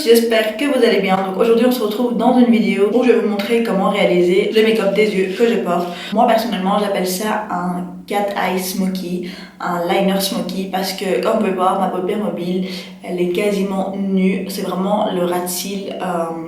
j'espère que vous allez bien. Donc aujourd'hui on se retrouve dans une vidéo où je vais vous montrer comment réaliser le make-up des yeux que je porte. Moi personnellement j'appelle ça un cat eye smoky, un liner smoky, parce que comme vous pouvez voir ma paupière mobile elle est quasiment nue. C'est vraiment le ras de cils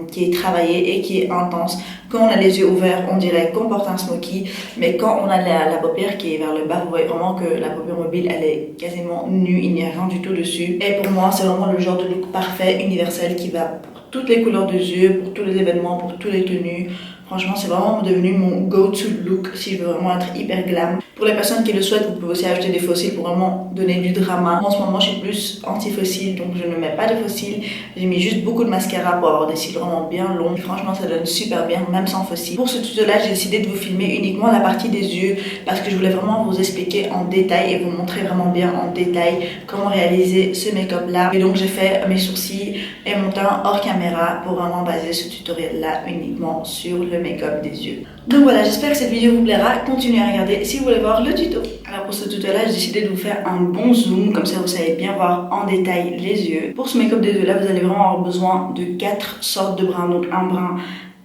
qui est travaillé et qui est intense. Quand on a les yeux ouverts on dirait qu'on porte un smoky, mais quand on a la paupière qui est vers le bas vous voyez vraiment que la paupière mobile elle est quasiment nue, il n'y a rien du tout dessus. Et pour moi c'est vraiment le genre de look parfait, universel, qui va pour toutes les couleurs de yeux, pour tous les événements, pour toutes les tenues. Franchement, c'est vraiment devenu mon go-to look si je veux vraiment être hyper glam. Pour les personnes qui le souhaitent, vous pouvez aussi acheter des fossiles pour vraiment donner du drama. En ce moment, je suis plus anti-fossiles, donc je ne mets pas de fossiles. J'ai mis juste beaucoup de mascara pour avoir des cils vraiment bien longs. Et franchement, ça donne super bien, même sans fossiles. Pour ce tuto-là, j'ai décidé de vous filmer uniquement la partie des yeux parce que je voulais vraiment vous expliquer en détail et vous montrer vraiment bien en détail comment réaliser ce make-up-là. Et donc, j'ai fait mes sourcils et mon teint hors caméra pour vraiment baser ce tutoriel-là uniquement sur le make-up des yeux. Donc voilà, j'espère que cette vidéo vous plaira. Continuez à regarder si vous voulez voir le tuto. Alors pour ce tuto-là, j'ai décidé de vous faire un bon zoom, comme ça vous savez bien voir en détail les yeux. Pour ce make-up des yeux-là, vous allez vraiment avoir besoin de 4 sortes de brins. Donc un brun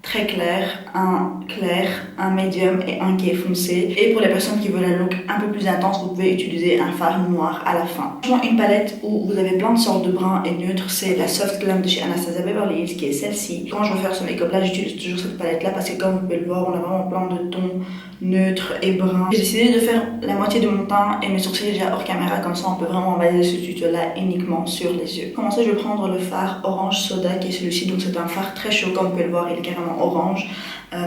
très clair, un médium et un qui est foncé. Et pour les personnes qui veulent un look un peu plus intense, vous pouvez utiliser un fard noir à la fin. Franchement, une palette où vous avez plein de sortes de bruns et neutres, c'est la Soft Glam de chez Anastasia Beverly Hills, qui est celle-ci. Quand je veux faire ce make-up là, j'utilise toujours cette palette là parce que comme vous pouvez le voir, on a vraiment plein de tons neutres et bruns. J'ai décidé de faire la moitié de mon teint et mes sourcils déjà hors caméra, comme ça on peut vraiment baser ce tuto là uniquement sur les yeux. Pour commencer, je vais prendre le fard Orange Soda qui est celui-ci. Donc c'est un fard très chaud, comme vous pouvez le voir, il est carrément orange,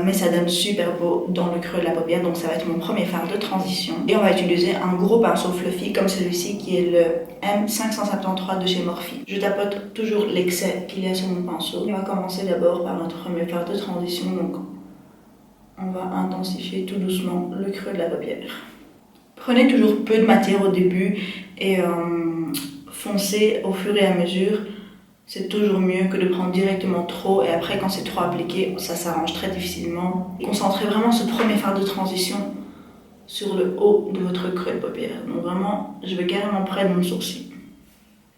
mais ça donne super beau dans le creux de la paupière. Donc ça va être mon premier fard de transition et on va utiliser un gros pinceau fluffy comme celui-ci qui est le M573 de chez Morphe. Je tapote toujours l'excès qu'il y a sur mon pinceau. On va commencer d'abord par notre premier fard de transition. Donc on va intensifier tout doucement le creux de la paupière. Prenez toujours peu de matière au début et foncez au fur et à mesure. C'est toujours mieux que de prendre directement trop et après quand c'est trop appliqué, ça s'arrange très difficilement. Concentrez vraiment ce premier fard de transition sur le haut de votre creux de paupière. Donc vraiment, je vais carrément près de mon sourcil.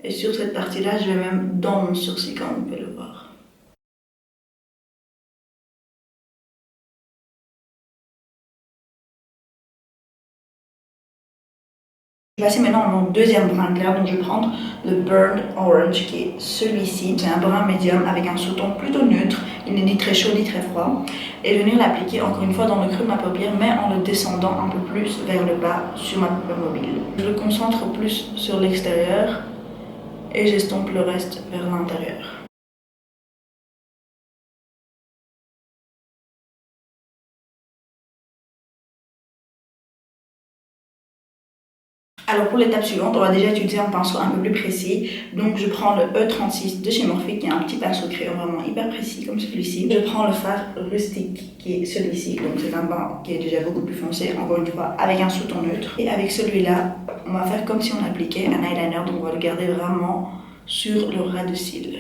Et sur cette partie-là, je vais même dans mon sourcil comme vous pouvez le voir. Je vais passer maintenant à mon deuxième brun clair, donc je vais prendre le Burnt Orange qui est celui-ci. C'est un brun médium avec un sous-ton plutôt neutre, il n'est ni très chaud ni très froid. Et je vais venir l'appliquer encore une fois dans le creux de ma paupière, mais en le descendant un peu plus vers le bas sur ma paupière mobile. Je le concentre plus sur l'extérieur et j'estompe le reste vers l'intérieur. Alors pour l'étape suivante, on va déjà utiliser un pinceau un peu plus précis. Donc je prends le E36 de chez Morphe qui est un petit pinceau crayon vraiment hyper précis comme celui-ci. Je prends le fard Rustic qui est celui-ci. Donc c'est un brun qui est déjà beaucoup plus foncé, encore une fois avec un sous-ton neutre. Et avec celui-là, on va faire comme si on appliquait un eyeliner. Donc on va le garder vraiment sur le ras de cils.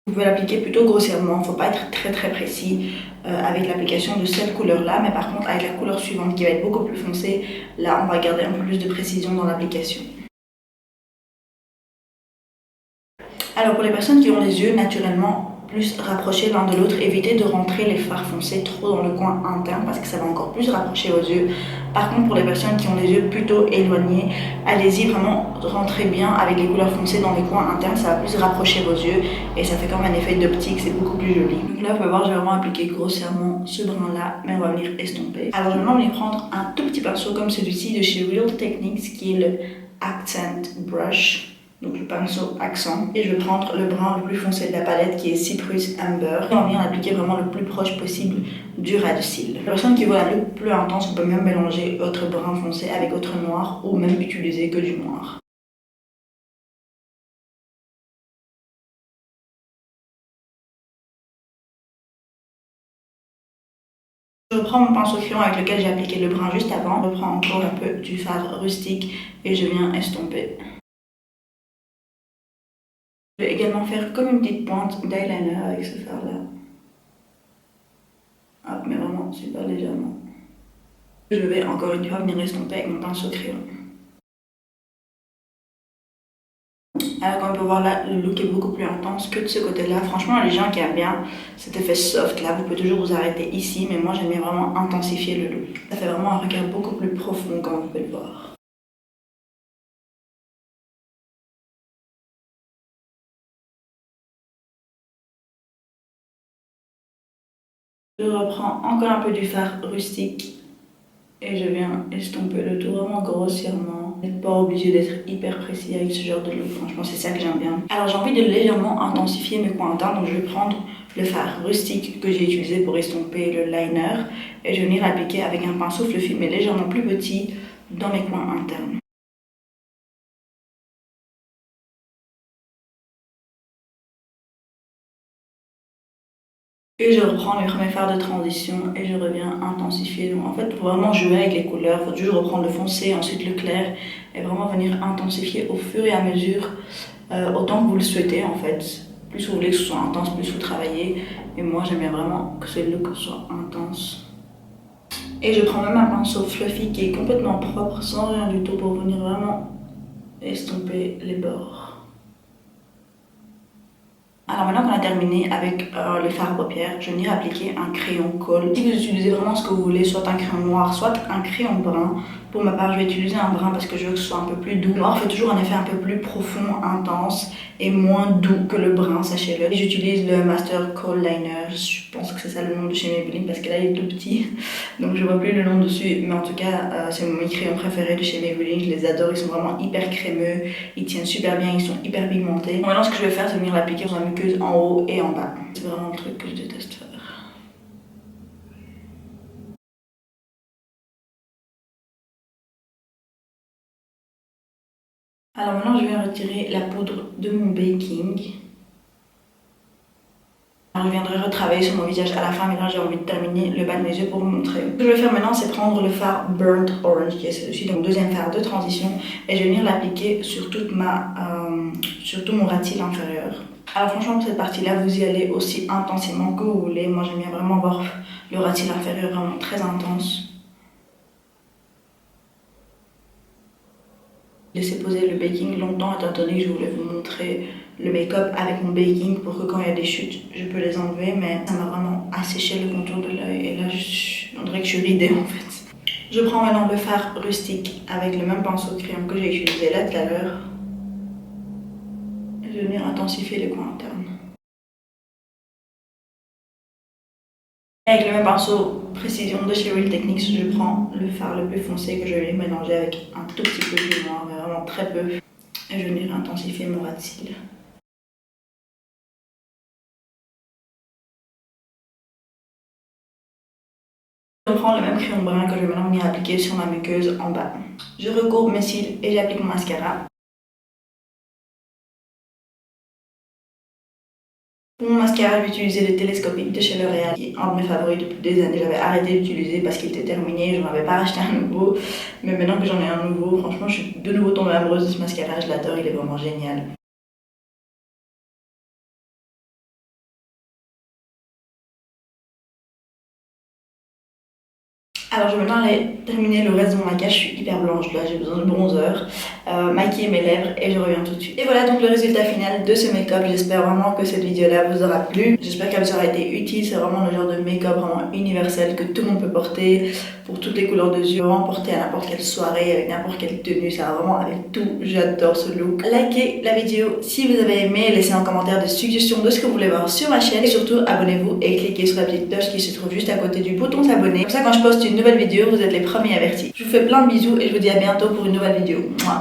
Vous pouvez l'appliquer plutôt grossièrement, il ne faut pas être très précis avec l'application de cette couleur là, mais par contre avec la couleur suivante qui va être beaucoup plus foncée, là on va garder un peu plus de précision dans l'application. Alors pour les personnes qui ont les yeux naturellement plus rapprochés l'un de l'autre, évitez de rentrer les fards foncés trop dans le coin interne parce que ça va encore plus rapprocher vos yeux. Par contre pour les personnes qui ont les yeux plutôt éloignés, allez-y vraiment rentrer bien avec les couleurs foncées dans les coins internes, ça va plus rapprocher vos yeux et ça fait comme un effet d'optique, c'est beaucoup plus joli. Donc là vous pouvez voir, je vais vraiment appliquer grossièrement ce brin là, mais on va venir estomper. Alors je vais maintenant venir prendre un tout petit pinceau comme celui-ci de chez Real Techniques qui est le Accent Brush. Donc le pinceau accent, et je vais prendre le brun le plus foncé de la palette qui est Cyprus Amber et on vient l'appliquer vraiment le plus proche possible du ras de cils. Les personnes qui veulent un look plus intense, vous pouvez même mélanger votre brun foncé avec votre noir ou même utiliser que du noir. Je reprends mon pinceau crayon avec lequel j'ai appliqué le brun juste avant, je reprends encore un peu du fard rustique et je viens estomper. Je vais également faire comme une petite pointe d'eyeliner avec ce fard là. Hop, mais vraiment super légèrement. Je vais encore une fois venir estomper avec mon pinceau crayon. Alors comme on peut voir là, le look est beaucoup plus intense que de ce côté-là. Franchement, les gens qui aiment bien cet effet soft là, vous pouvez toujours vous arrêter ici, mais moi j'aime bien vraiment intensifier le look. Ça fait vraiment un regard beaucoup plus profond comme vous pouvez le voir. Je reprends encore un peu du fard rustique et je viens estomper le tout vraiment grossièrement. Vous n'êtes pas obligé d'être hyper précis avec ce genre de look, franchement c'est ça que j'aime bien. Alors j'ai envie de légèrement intensifier mes coins internes, donc je vais prendre le fard rustique que j'ai utilisé pour estomper le liner et je vais venir l'appliquer avec un pinceau fluffy mais légèrement plus petit dans mes coins internes. Et je reprends mes premiers fards de transition et je reviens intensifier. Donc en fait, pour vraiment jouer avec les couleurs, il faut toujours reprendre le foncé, ensuite le clair et vraiment venir intensifier au fur et à mesure, autant que vous le souhaitez en fait. Plus vous voulez que ce soit intense, plus vous travaillez. Et moi, j'aime bien vraiment que ce look soit intense. Et je prends même un pinceau fluffy qui est complètement propre, sans rien du tout, pour venir vraiment estomper les bords. Alors maintenant qu'on a terminé avec les fards à paupières, je vais venir appliquer un crayon colle. Si vous utilisez vraiment ce que vous voulez, soit un crayon noir, soit un crayon brun. Pour ma part, je vais utiliser un brun parce que je veux que ce soit un peu plus doux. Le noir fait toujours un effet un peu plus profond, intense et moins doux que le brun, sachez-le. J'utilise le Master Kohl Liner, je pense que c'est ça le nom de chez Maybelline parce que là il est tout petit. Donc je vois plus le nom dessus, mais en tout cas c'est mes crayons préférés de chez Maybelline, je les adore, ils sont vraiment hyper crémeux, ils tiennent super bien, ils sont hyper pigmentés. Donc maintenant ce que je vais faire c'est venir l'appliquer sur la muqueuse en haut et en bas. C'est vraiment le truc que je déteste faire. Alors maintenant je viens retirer la poudre de mon baking. Alors, je viendrai retravailler sur mon visage à la fin, mais là j'ai envie de terminer le bas de mes yeux pour vous montrer. Ce que je vais faire maintenant c'est prendre le fard Burnt Orange qui est celui-ci, donc deuxième fard de transition, et je vais venir l'appliquer sur sur tout mon ras de cils inférieur. Alors franchement pour cette partie-là, vous y allez aussi intensément que vous voulez. Moi j'aime bien vraiment avoir le ras de cils inférieur vraiment très intense. Laissez poser le baking longtemps étant donné que je voulais vous montrer le make-up avec mon baking pour que quand il y a des chutes, je peux les enlever, mais ça m'a vraiment asséché le contour de l'œil et là on dirait que je suis ridée en fait. Je prends maintenant le fard rustique avec le même pinceau de crayon que j'ai utilisé là tout à l'heure. Je vais venir intensifier les coins internes. Avec le même pinceau précision de chez Real Techniques, je prends le fard le plus foncé que je vais mélanger avec un tout petit peu de noir, mais vraiment très peu. Et je vais venir intensifier mon ras de cils. Je prends le même crayon brun que je vais maintenant venir appliquer sur ma muqueuse en bas. Je recourbe mes cils et j'applique mon mascara. Pour mon mascara, je vais utiliser le télescopique de chez L'Oréal, qui est un de mes favoris depuis des années. J'avais arrêté d'utiliser parce qu'il était terminé, je n'en avais pas acheté un nouveau. Mais maintenant que j'en ai un nouveau, franchement, je suis de nouveau tombée amoureuse de ce mascara, je l'adore, il est vraiment génial. Alors je vais maintenant aller terminer le reste de mon maquillage, je suis hyper blanche là, j'ai besoin de bronzer, maquiller mes lèvres et je reviens tout de suite. Et voilà donc le résultat final de ce make-up, j'espère vraiment que cette vidéo là vous aura plu, j'espère qu'elle vous aura été utile, c'est vraiment le genre de make-up vraiment universel que tout le monde peut porter, pour toutes les couleurs de yeux, vraiment porter à n'importe quelle soirée, avec n'importe quelle tenue, ça va vraiment avec tout, j'adore ce look. Likez la vidéo si vous avez aimé, laissez en commentaire des suggestions de ce que vous voulez voir sur ma chaîne et surtout abonnez-vous et cliquez sur la petite cloche qui se trouve juste à côté du bouton s'abonner, comme ça quand je poste une nouvelle vidéo, vous êtes les premiers avertis. Je vous fais plein de bisous et je vous dis à bientôt pour une nouvelle vidéo. Mouah.